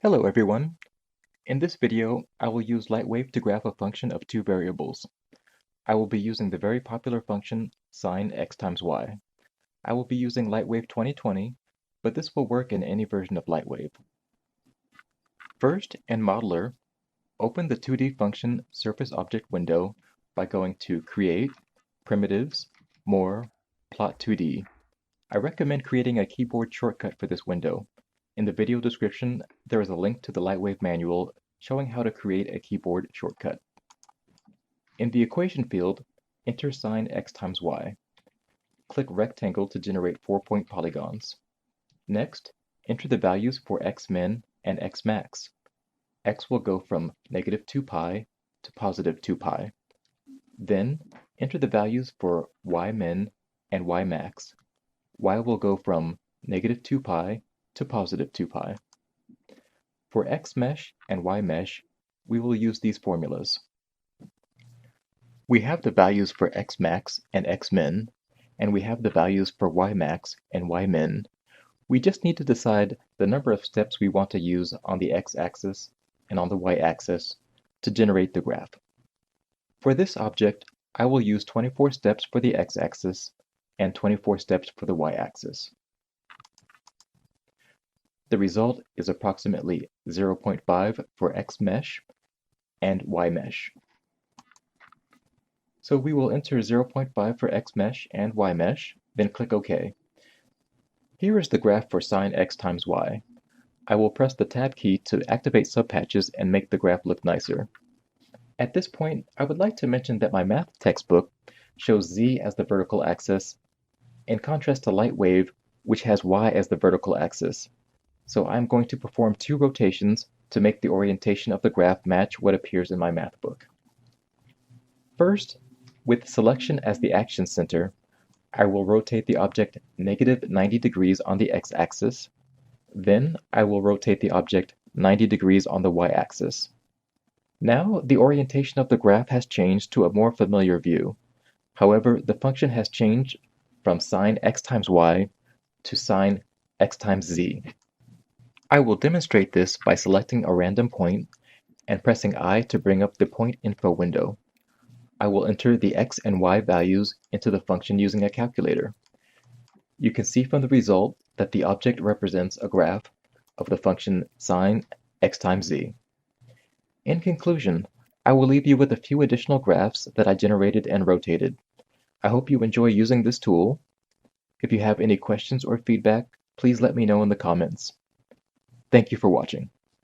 Hello everyone. In this video, I will use Lightwave to graph a function of two variables. I will be using the very popular function sin x times y. I will be using Lightwave 2020, but this will work in any version of Lightwave. First, in Modeler, open the 2D function surface object window by going to Create, Primitives, More, Plot 2D. I recommend creating a keyboard shortcut for this window. In the video description, there is a link to the Lightwave manual showing how to create a keyboard shortcut. In the equation field, enter sin x times y. Click Rectangle to generate 4-point polygons. Next, enter the values for x min and x max. X will go from -2 pi to +2 pi. Then, enter the values for y min and y max. Y will go from -2 pi to +2 pi. For x mesh and y mesh, we will use these formulas. We have the values for x max and x min, and we have the values for y max and y min. We just need to decide the number of steps we want to use on the x-axis and on the y-axis to generate the graph. For this object, I will use 24 steps for the x-axis and 24 steps for the y-axis. The result is approximately 0.5 for x mesh and y mesh. So we will enter 0.5 for x mesh and y mesh, then click OK. Here is the graph for sin x times y. I will press the Tab key to activate subpatches and make the graph look nicer. At this point, I would like to mention that my math textbook shows z as the vertical axis, in contrast to Lightwave, which has y as the vertical axis. So I'm going to perform 2 rotations to make the orientation of the graph match what appears in my math book. First, with selection as the action center, I will rotate the object -90 degrees on the x-axis. Then I will rotate the object 90 degrees on the y-axis. Now the orientation of the graph has changed to a more familiar view. However, the function has changed from sin x times y to sin x times z. I will demonstrate this by selecting a random point and pressing I to bring up the point info window. I will enter the x and y values into the function using a calculator. You can see from the result that the object represents a graph of the function sin x times z. In conclusion, I will leave you with a few additional graphs that I generated and rotated. I hope you enjoy using this tool. If you have any questions or feedback, please let me know in the comments. Thank you for watching.